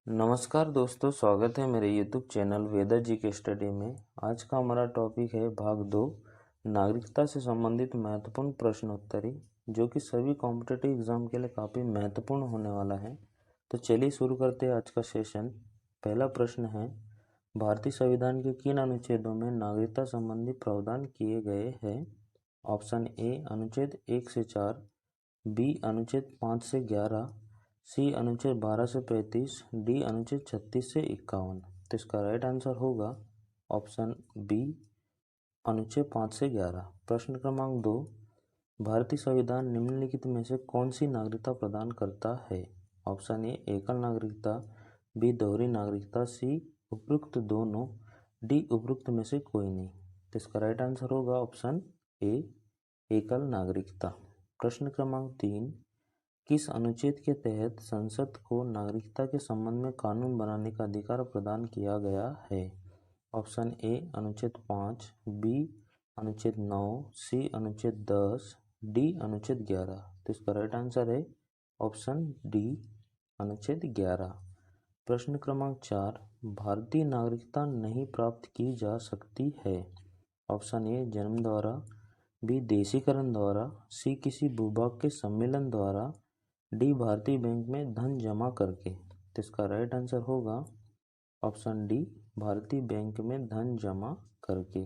नमस्कार दोस्तों, स्वागत है मेरे YouTube चैनल वेदा जी के स्टडी में। आज का हमारा टॉपिक है भाग 2, नागरिकता से संबंधित महत्वपूर्ण प्रश्नोत्तरी, जो कि सभी कॉम्पिटिटिव एग्जाम के लिए काफ़ी महत्वपूर्ण होने वाला है। तो चलिए शुरू करते हैं आज का सेशन। पहला प्रश्न है, भारतीय संविधान के किन अनुच्छेदों में नागरिकता संबंधी प्रावधान किए गए हैं? ऑप्शन ए अनुच्छेद 1 से 4, बी अनुच्छेद 5 से 11, सी अनुच्छेद 12 से 35, डी अनुच्छेद 36 से 51। तो इसका राइट आंसर होगा ऑप्शन बी अनुच्छेद 5 से 11। प्रश्न क्रमांक 2, भारतीय संविधान निम्नलिखित में से कौन सी नागरिकता प्रदान करता है? ऑप्शन ए एकल नागरिकता, बी दोहरी नागरिकता, सी उपरोक्त दोनों, डी उपरोक्त में से कोई नहीं। तो इसका राइट आंसर होगा ऑप्शन ए एकल नागरिकता। प्रश्न क्रमांक 3, किस अनुच्छेद के तहत संसद को नागरिकता के संबंध में कानून बनाने का अधिकार प्रदान किया गया है? ऑप्शन ए अनुच्छेद 5, बी अनुच्छेद 9, सी अनुच्छेद 10, डी अनुच्छेद 11। तो इसका राइट आंसर है ऑप्शन डी अनुच्छेद 11। प्रश्न क्रमांक 4, भारतीय नागरिकता नहीं प्राप्त की जा सकती है? ऑप्शन ए जन्म द्वारा, बी देशीकरण द्वारा, सी किसी भूभाग के सम्मेलन द्वारा, डी भारतीय बैंक में धन जमा करके। तो इसका राइट आंसर होगा ऑप्शन डी भारतीय बैंक में धन जमा करके।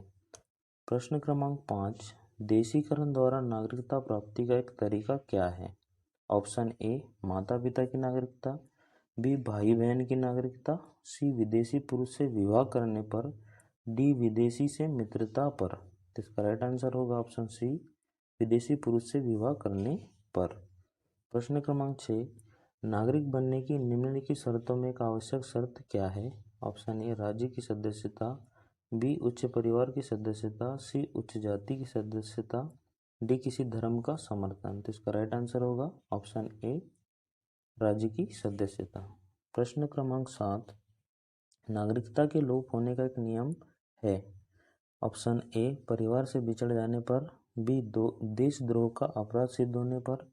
प्रश्न क्रमांक 5, देशीकरण द्वारा नागरिकता प्राप्ति का एक तरीका क्या है? ऑप्शन ए माता पिता की नागरिकता, बी भाई बहन की नागरिकता, सी विदेशी पुरुष से विवाह करने पर, डी विदेशी से मित्रता पर। तो इसका राइट आंसर होगा ऑप्शन सी विदेशी पुरुष से विवाह करने पर। प्रश्न क्रमांक 6, नागरिक बनने की निम्नलिखित शर्तों में एक आवश्यक शर्त क्या है? ऑप्शन ए राज्य की सदस्यता, बी उच्च परिवार की सदस्यता, सी उच्च जाति की सदस्यता, डी किसी धर्म का समर्थन। तो इसका राइट आंसर होगा ऑप्शन ए राज्य की सदस्यता। प्रश्न क्रमांक 7, नागरिकता के लोप होने का एक नियम है? ऑप्शन ए परिवार से बिछड़ जाने पर, बी देशद्रोह का अपराध सिद्ध होने पर,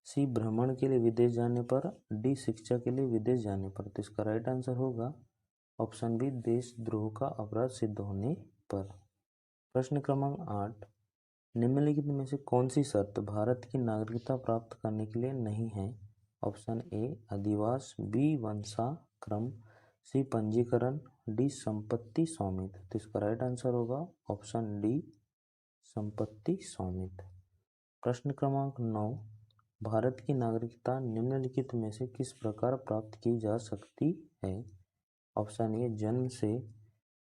सी भ्रमण के लिए विदेश जाने पर, डी शिक्षा के लिए विदेश जाने पर। तो इसका राइट आंसर होगा ऑप्शन बी देशद्रोह का अपराध सिद्ध होने पर। प्रश्न क्रमांक 8, निम्नलिखित में से कौन सी शर्त भारत की नागरिकता प्राप्त करने के लिए नहीं है? ऑप्शन ए अधिवास, बी वंशाक्रम, सी पंजीकरण, डी संपत्ति स्वामित्व। तो इसका राइट आंसर होगा ऑप्शन डी संपत्ति स्वामित्व। प्रश्न क्रमांक 9, भारत की नागरिकता निम्नलिखित में से किस प्रकार प्राप्त की जा सकती है? ऑप्शन ए जन्म से,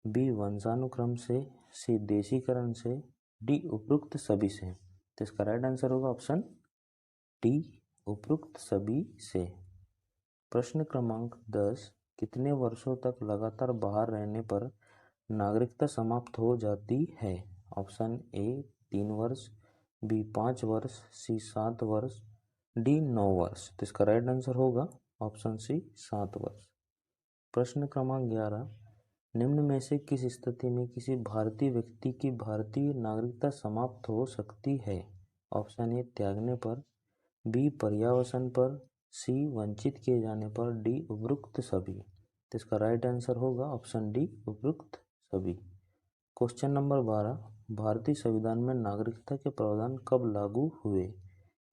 बी वंशानुक्रम से, सी देशीकरण से, डी उपरोक्त सभी से। तो इसका राइट आंसर होगा ऑप्शन डी उपरोक्त सभी से। प्रश्न क्रमांक 10, कितने वर्षों तक लगातार बाहर रहने पर नागरिकता समाप्त हो जाती है? ऑप्शन ए 3 वर्ष, बी 5 वर्ष, सी 7 वर्ष, डी 9 वर्ष। तो इसका राइट आंसर होगा ऑप्शन सी 7 वर्ष। प्रश्न क्रमांक 11, निम्न में से किस स्थिति में किसी भारतीय व्यक्ति की भारतीय नागरिकता समाप्त हो सकती है? ऑप्शन ए त्यागने पर, बी पर्यावसन पर, सी वंचित किए जाने पर, डी उपरोक्त सभी। तो इसका राइट आंसर होगा ऑप्शन डी उपरोक्त सभी। क्वेश्चन नंबर 12, भारतीय संविधान में नागरिकता के प्रावधान कब लागू हुए?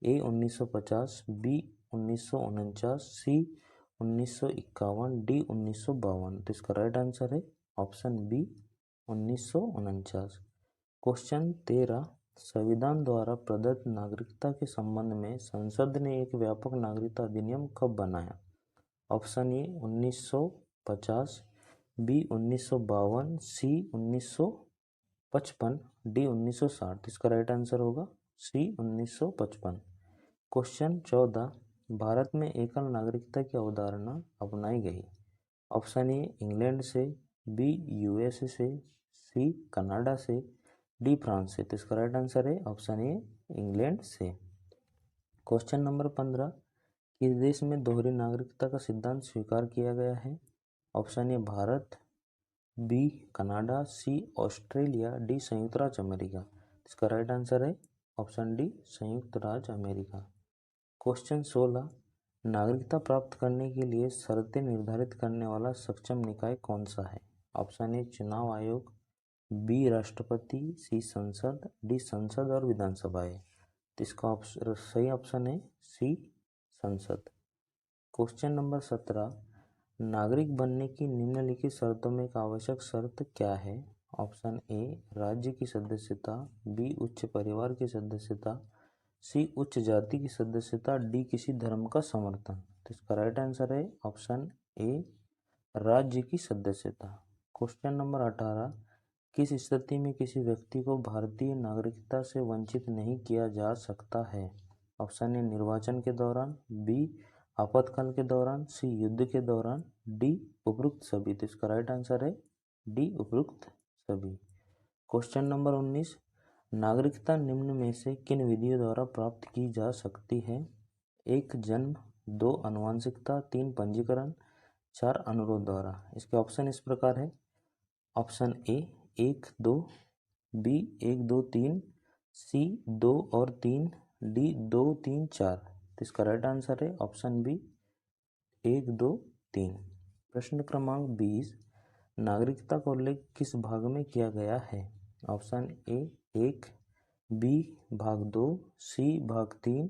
ए 1950, बी 1949, सी 1951, डी 1952। तो इसका राइट आंसर है ऑप्शन बी 1949। क्वेश्चन 13, संविधान द्वारा प्रदत्त नागरिकता के संबंध में संसद ने एक व्यापक नागरिकता अधिनियम कब बनाया? Option A 1950, B 1952, C 1955, D 1960। इसका राइट आंसर होगा सी 1955। क्वेश्चन 14, भारत में एकल नागरिकता की अवधारणा अपनाई गई? ऑप्शन ए इंग्लैंड से, बी यूएसए से, सी कनाडा से, डी फ्रांस से। तो इसका राइट आंसर है ऑप्शन ए इंग्लैंड से। क्वेश्चन नंबर 15, किस देश में दोहरी नागरिकता का सिद्धांत स्वीकार किया गया है? Option A Bharat, B Canada, C Australia, D संयुक्त राज्य अमेरिका। इसका राइट आंसर है ऑप्शन डी संयुक्त राज्य अमेरिका। क्वेश्चन 16, नागरिकता प्राप्त करने के लिए शर्तें निर्धारित करने वाला सक्षम निकाय कौन सा है? ऑप्शन ए चुनाव आयोग, बी राष्ट्रपति, सी संसद, डी संसद और विधानसभाएं। तो इसका सही ऑप्शन है सी संसद। क्वेश्चन नंबर 17, नागरिक बनने की निम्नलिखित शर्तों में एक आवश्यक शर्त क्या है? ऑप्शन ए राज्य की सदस्यता, बी उच्च परिवार की सदस्यता, सी उच्च जाति की सदस्यता, डी किसी धर्म का समर्थन। तो इसका राइट आंसर है ऑप्शन ए राज्य की सदस्यता। क्वेश्चन नंबर 18, किस स्थिति में किसी व्यक्ति को भारतीय नागरिकता से वंचित नहीं किया जा सकता है? ऑप्शन ए निर्वाचन के दौरान, बी आपातकाल के दौरान, सी युद्ध के दौरान, डी उपरोक्त सभी। तो इसका राइट आंसर है डी उपरोक्त सभी। क्वेश्चन नंबर 19, नागरिकता निम्न में से किन विधियों द्वारा प्राप्त की जा सकती है? 1 जन्म, 2 आनुवंशिकता, 3 पंजीकरण, 4 अनुरोध द्वारा। इसके ऑप्शन इस प्रकार है। ऑप्शन ए 1 2, बी 1 2 3, सी 2 और 3, डी 2 3 4। तो इसका राइट आंसर है ऑप्शन बी 1 2 3। प्रश्न क्रमांक 20, नागरिकता का उल्लेख किस भाग में किया गया है? ऑप्शन ए 1, बी भाग 2, सी भाग 3,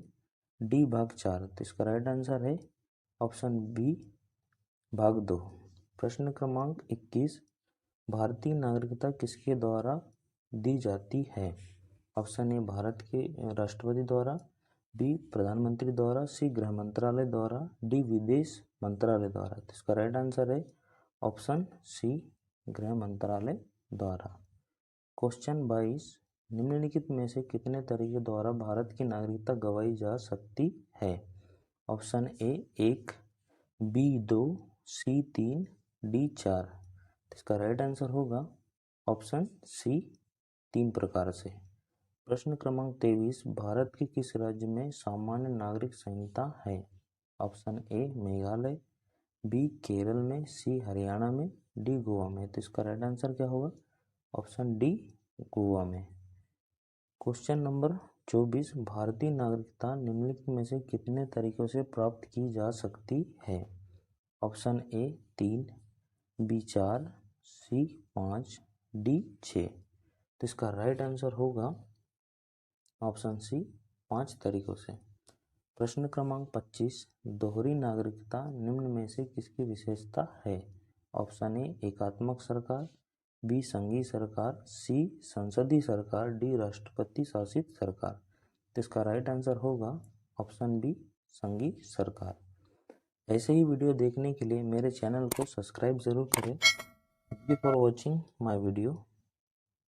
डी भाग 4। तो इसका राइट आंसर है ऑप्शन बी भाग 2। प्रश्न क्रमांक 21, भारतीय नागरिकता किसके द्वारा दी जाती है? ऑप्शन ए भारत के राष्ट्रपति द्वारा, बी प्रधानमंत्री द्वारा, सी गृह मंत्रालय द्वारा, डी विदेश मंत्रालय द्वारा। तो इसका राइट आंसर है ऑप्शन सी गृह मंत्रालय द्वारा। क्वेश्चन 22, निम्नलिखित में से कितने तरीके द्वारा भारत की नागरिकता गवाई जा सकती है? Option A 1, B 2, C 3, D 4। इसका राइट आंसर होगा ऑप्शन सी 3 प्रकार से। प्रश्न क्रमांक 23, भारत के किस राज्य में सामान्य नागरिक संहिता है? Option A Meghalaya, B Kerala में, सी हरियाणा में, डी गोवा में। तो इसका राइट आंसर क्या होगा? ऑप्शन डी गोवा में। क्वेश्चन नंबर 24, भारतीय नागरिकता निम्नलिखित में से कितने तरीकों से प्राप्त की जा सकती है? Option A 3, B 4, C 5, D 6। तो इसका राइट आंसर होगा ऑप्शन सी 5 तरीकों से। प्रश्न क्रमांक 25, दोहरी नागरिकता निम्न में से किसकी विशेषता है? ऑप्शन ए एकात्मक सरकार, बी संघीय सरकार, सी संसदीय सरकार, डी राष्ट्रपति शासित सरकार। तो इसका राइट आंसर होगा ऑप्शन बी संघीय सरकार। ऐसे ही वीडियो देखने के लिए मेरे चैनल को सब्सक्राइब जरूर करें। Thank you for watching my video.